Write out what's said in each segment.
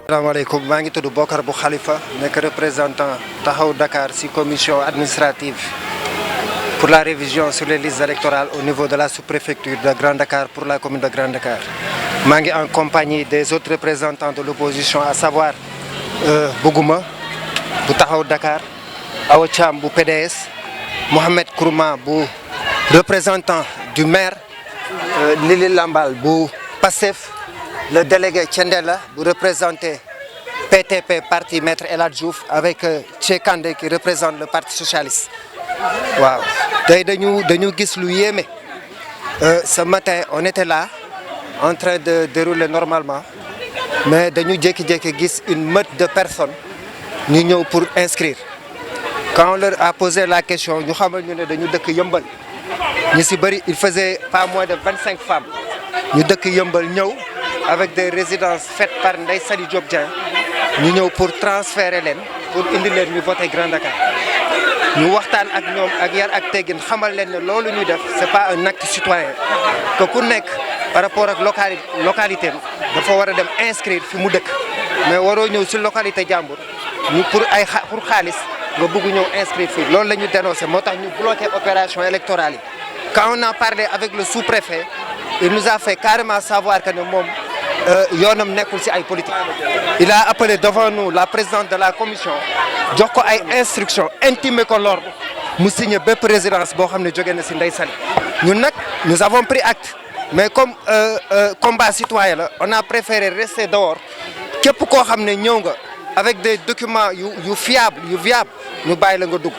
asalaamaaleykum maa ngi tudd Bokar bu Khalifa nekk représentant taxaw Dakar ci commission administrative pour la révision sur les listes électorales au niveau de la sous-préfecture de Grand Dakar pour la commune de Grand Dakar. maa ngi en compagnie des autres représentants de l'opposition à savoir Bougouma bu taxaw Dakar, Awa Thiam bu PDS, Mohamed Kourouma bu représentant du maire, Lili Lambal bu PASTEF, le délégué Thiendella bu représenter PTP parti Maître El Hadji Diouf avec Tché Kandé qui représente le parti socialiste. waaw tey dañu gis lu yéeme ce matin on était là en train de dérouler normalement mais dañu jékki-jékki gis une meute de personnes ñu ñëw pour inscrire. Quand on leur a posé la question ñu xamal ñu ne dañu dëkk Yëmbal ñu si bëri il faisait pas moins de 25 femmes ñu dëkk Yëmbal ñëw avec des résidences faites par Ndeye Saly Diop Dieng ñu ñëw pour transférer leen pour indi leen ñu voter Grand Dakar. ñu waxtaan ak ñoom ak yar ak teggin xamal leen ne loolu ñuy def c'est pas un acte citoyen que ku nekk par rapport ak localité dafa war a dem inscrire fi mu dëkk mais waroo ñëw si localité jàmbur ñu pour xaalis nga bëgg ñëw inscrire fii loolu la ñu dénoncé moo tax ñu bloqué opération électorale yi. Quand on a parlé avec le sous-préfet il nous a fait carrément savoir que ne moom yoonam nekkul si ay politique. Il a appelé devant nous la présidente de la commission jox ko ay instructions intimé ko l'ordre mu signé bépp résidence boo xam ne jóge na si Ndeye Saly. ñun nag nous avons pris acte mais comme combat citoyen la on a préféré rester dehors képp koo xam ne ñëw nga avec des documents yu fiable yu viable ñu bàyyi la nga dugg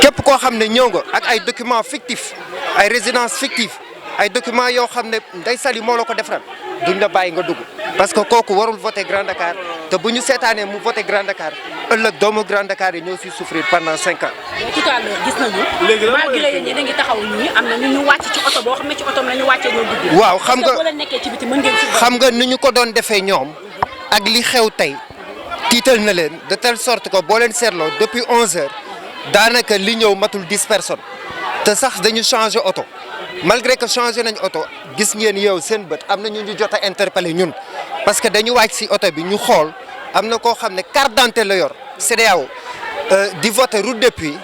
képp koo xam ne ñëw nga ak ay documents fictifs ay résidences fictives ay documents yoo xam ne Ndeye Saly moo la ko defaral duñ la bàyyi nga dugg parce que kooku warul voter Grand Dakar te bu ñu seetaanee mu voter Grand Dakar ëllëg doomu Grand Dakar yi ñoo siy souffrir pendant 5 ans. mais tout à l'heure gis nañu. malgré yéen ñi ngi taxaw nii am na ñu wàcc ci oto boo xam ne ci oto la ñu wàccee ñoo dugg. waaw xam nga boo leen nekkee ci biti mën ngeen si. xam nga ni ñu ko doon defee ñoom ak li xew tey tiital na leen de telle sorte que boo leen seetloo depuis 11h daanaka li ñëw matul 10 personnes te sax dañu changer oto. malgré que changé nañ oto gis ngeen yow seen bët am na ñu jot a interpellé ñun parce que dañu wàcc si oto bi ñu xool am na koo xam ne carte d'identité la yor CEDEAO di voter route de Puy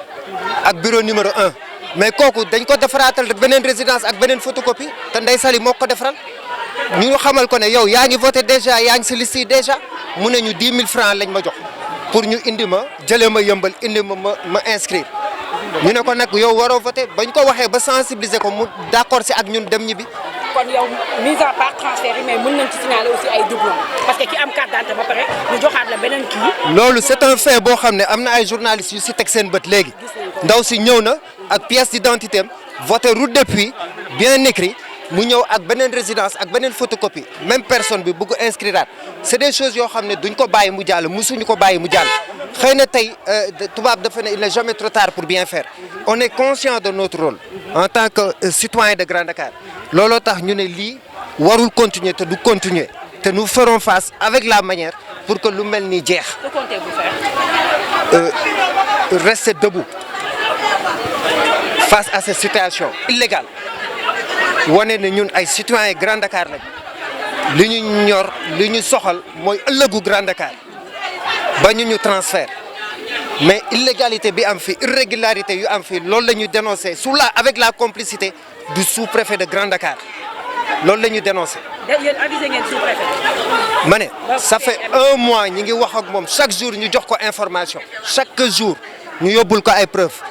ak bureau numéro 1 mais kooku dañ ko defaraatal beneen résidence ak beneen photocopie te Ndeye Saly moo ko defaral ñu xamal ko ne yow yaa ngi voté déjà yaa ngi si liste yi déjà mu ne ñu 10 000 francs lañ ma jox pour ñu indi ma jëlee ma Yëmbal indi ma inscrire. ñu ne ko nag yow waroo voté bañ ko waxee ba sensibiliser ko mu d'accord si ak ñun dem ñibbi. kon yow mise à part transfert yi mais mën nañ ci signaler aussi ay doublons parce que ki am carte d'identité ba pare ñu joxaat la beneen kii. loolu c'est un fait boo xam ne am na ay journalistes yu si teg seen bët léegi ndaw si ñëw na ak pièce d'identité am voté route de Puy bien écrit mu ñëw ak beneen résidence ak beneen photocopie même personne bi bëgg inscrire c'est des choses yoo xam ne duñ ko bàyyi mu jàll musuñu ko bàyyi mu jàll. xëy na tey tubaab dafa ne il n'est jamais trop tard pour bien faire on est conscient de notre rôle en tant que citoyen de Grand Dakar looloo tax ñu ne lii warul continuer te du continuer te nous ferons face avec la manière pour que lu mel ni jeex. Que comptez-vous faire? Rester debout face à cette situation illégale wane ne ñun ay citoyens Grand Dakar lañ li ñu ñor li ñu soxal mooy ëllëgu Grand Dakar. bañu ñu transfert mais illégalité bi am fi irrégularité yu am fi loolu la ñu dénoncé avec la complicité du sous-préfet de Grand Dakar loolu la ñu dénoncé. yéen avisé ngeen sous-préfet. ma ne ça fait 1 mois ñi ngi wax ak moom chaque jour ñu jox ko information chaque jour ñu yóbbul ko ay preuves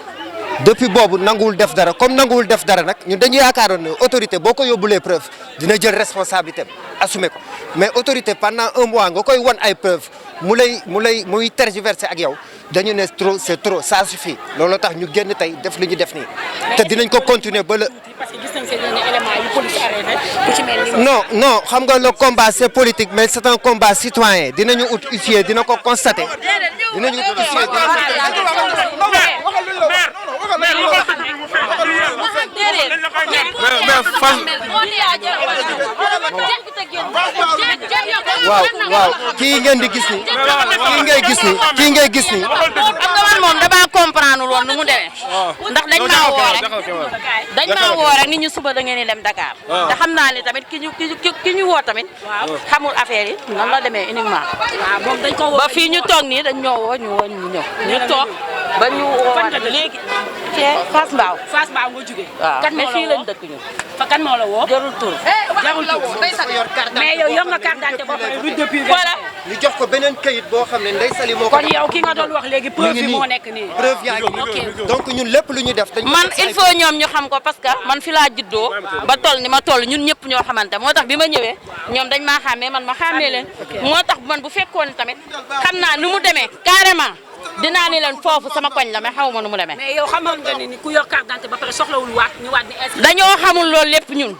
depuis boobu nanguwul def dara comme nanguwul def dara nag ñun dañu yaakaaroon ne autorité boo ko yóbbulee preuve dina jël responsabilité assumer ko mais autorité pendant 1 mois nga koy wan ay preuves muy tergiverser ak yow dañu ne trop c'est trop ça suffit loolu tax ñu génn tey def li ñu def nii te dinañ ko continuer ba parce que gis nañ seen éléments yu police arrêté ku ci mel ni. non xam nga le combat c'est politique mais c'est un combat citoyen dinañu ut huissier dina ko constater dinañu ut huissier waaw kii ngeen di gis ni kii ngay gis ni xam nga man moom damaa comprendre woon nu mu demee ndax dañ maa woo rek nit ñu suba da ngeen di dem Dakar te xam naa ni tamit ki ñu woo tamit xamul affaire yi nan la demee uniquement ba fii ñu toog nii dañ ñoo woo ñu ñëw ñu toog ba ñu woo léegi ci Fass Mbao nga jógee waaw mais fii lañ dëkk ñu fa kan moo la woo jarul tur mais yow yor nga carte d'identité ba pare depuis voilà ñu jox ko beneen kayit boo xam ne Ndeye Saly moo ko kon yow ki nga doon wax léegi preuve bi moo nekk nii preuve yaa ngi donc ñun lépp lu ñu def dañ man il faut ñoom ñu xam ko parce que man fi laa juddoo ba toll ni ma toll ñun ñëpp ñoo xamante moo tax bi ma ñëwee ñoom dañ maa xàmmee man ma xàmmee leen moo tax man bu fekkoon tamit xam naa nu mu demee carrément dinaa ni leen foofu sama koñ la mais xamuma nu mu demee. mais yow xamoon nga ni ku yor carte d'identité ba pare soxlawul waat ñu waat ni dañoo xamul loolu lépp ñun.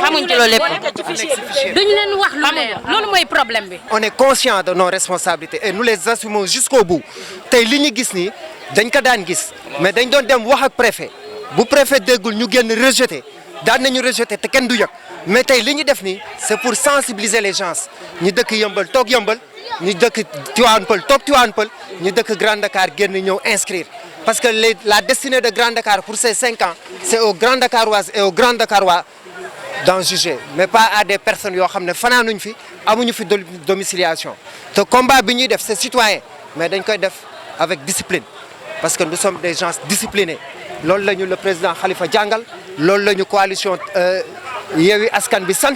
xamuñ ci loolu lépp. duñu leen wax lu leer loolu mooy problème bi. on est conscient de nos responsabilités et nous les assumons jusqu'au bout tey li ñu gis nii dañ ko daan gis mais dañ doon dem wax ak préfet bu préfet déggul ñu génn rejeté daan nañu rejeté te kenn du yëg mais tey li ñu def nii c'est pour sensibiliser les gens ñu dëkk Yeumbeul toog Yeumbeul ñu dëkk Tivaouane Peulh toog Tivaouane Peulh ñu dëkk Grand Dakar génn ñëw inscrire parce que la destinée de Grand Dakar pour ces 5 ans c'est aux Grand Dakaroises et aux Grand Dakarois d'en juger mais pas à des personnes yoo xam ne fanaanuñ fi amuñu fi domiciliation te combat bi ñuy def c'est citoyen mais dañ koy def avec discipline parce que nous sommes des gens disciplinés loolu la ñu le président Khalifa jàngal loolu la ñu coalition Yewwi Askan bi sant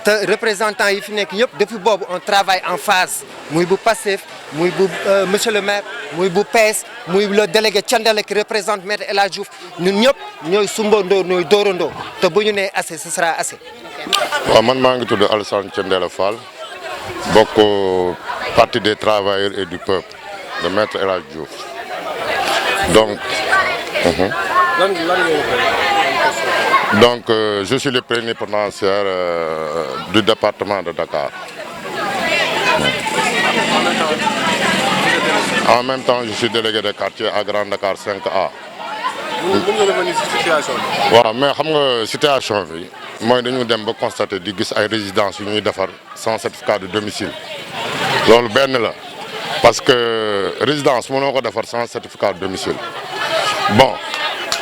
te représentants yi fi nekk yëpp depuis boobu on travaille en phase muy bu Pastef muy bu monsieur le maire muy bu PS muy le délégué Thiendella qui représente maître El Hadj Diouf ñun ñëpp ñooy sumbandoo ñooy dóorandoo te bu ñu nee assez ce sera assez. waaw man maa ngi tudd Alassane Thiendella Fall bokk parti des travailleurs et du peuple de maître El Hadj Diouf donc. Donc, je suis le plénipotentiaire du département de Dakar. En même temps, je suis délégué de quartier à Grand Dakar 5A. waaw mais xam nga situation bi mooy dañu dem ba constater di gis ay résidences yu ñuy defar sans certificat de domicile loolu benn la parce que résidence mënoo ko defar sans certificat de domicile bon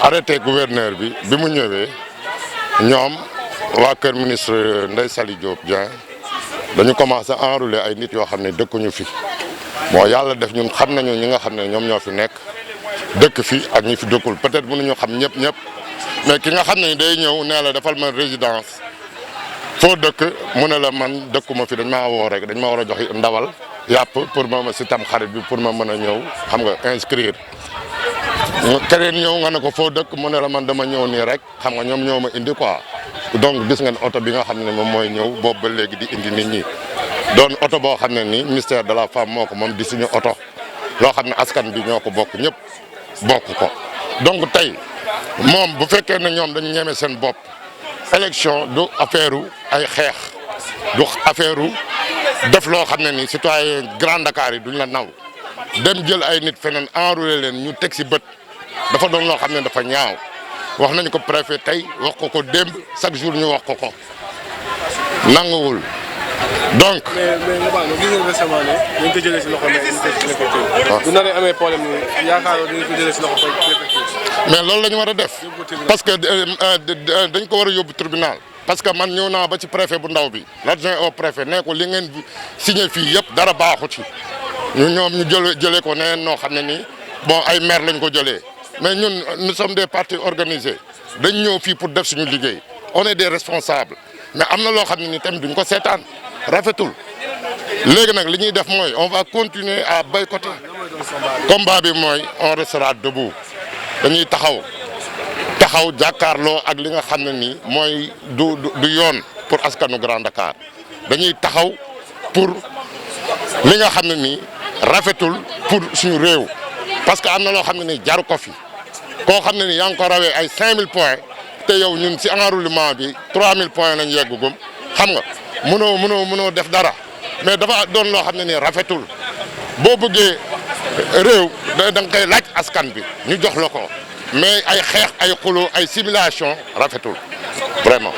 arrêté gouverneur bi mu ñëwee. ñoom waa kër ministre Ndeye Saly Diop Dieng dañu commencé enrôler ay nit yoo xam ne dëkkuñu fi bon yàlla def ñun xam nañu ñi nga xam ne ñoom ñoo fi nekk dëkk fi ak ñi fi dëkkul peut-être mënuñu xam ñëpp mais ki nga xam ne day ñëw nee la defal ma résidence foo dëkk mu ne la man dëkkuma fi dañ maa woo rek dañ ma war a jox ndawal yàpp pour ma si tam xarit bi pour ma mën a ñëw xam nga inscrire. keneen ñëw nga ne ko foo dëkk mu ne la man dama ñëw nii rek xam nga ñoom ñoo ma indi quoi donc gis ngeen oto bi nga xam ne moom mooy ñëw boobu ba léegi di indi nit ñi doon oto boo xam ne nii ministère de la femme moo ko moom di suñu oto loo xam ne askan bi ñoo ko bokk ñëpp bokk ko donc tey moom bu fekkee ne ñoom dañu ñeme seen bopp élection du affaire ay xeex du affaire def loo xam ne nii citoyen Grand Dakar yi duñ la naw dem jël ay nit feneen enrôler leen ñu teg si bët dafa doon loo xam ne dafa ñaaw wax nañu ko préfet tey wax ko démb chaque jour ñu wax ko nanguwul donc. mais nga baal ma gis ngeen récemment ne dañ ko jëlee si loxo mais du naree amee problème yaakaaroo dañ ko jëlee si loxo mais loolu la ñu war a def parce que dañ ko war a yóbbu tribunal parce que man ñëw naa ba ci préfet bu ndaw bi l'adjoint au préfet ne ko li ngeen signé fii yëpp dara baaxu ci. ñoom ñu jëlee ko neneen noo xam ne nii bon ay maire lañ ko jëlee mais ñun nous sommes des partis organisés dañ ñëw fii pour def suñu liggéey on est des responsables mais am na loo xam ne nii tamit duñ ko seetaan rafetul léegi nag li ñuy def mooy on va continuer à boycotter combat bi mooy on restera debout dañuy taxaw jàkkaarloo ak li nga xam ne nii mooy du yoon pour askanu Grand Dakar dañuy taxaw pour li nga xam ne nii rafetul pour suñu réew parce que am na loo xam ne nii jaru ko fi koo xam ne nii yaa ngi ko rawee ay 5000 points te yow ñun si enrôlement bi 3000 points lañ yeggugum xam nga mënoo def dara mais dafa doon loo xam ne nii rafetul boo bëggee réew da nga koy laaj askan bi ñu jox la ko mais ay xeex ay xuloo ay simulation rafetul vraiment.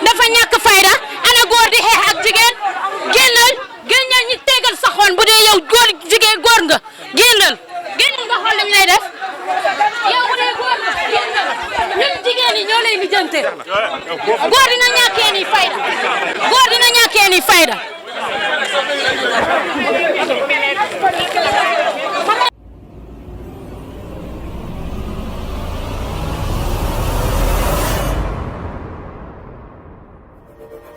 dafa ñàkk fayda ana góor di xeex ak jigéen génnal ñi tegal sa xoon bu dee yow góor jigéen góor nga génnal nga xool lim lay def yow bu dee góor nga génnal ñun jigéen ñi ñoo lay lijjante góor dina ñàkkee ni fayda góor dina ñàkkee ni fayda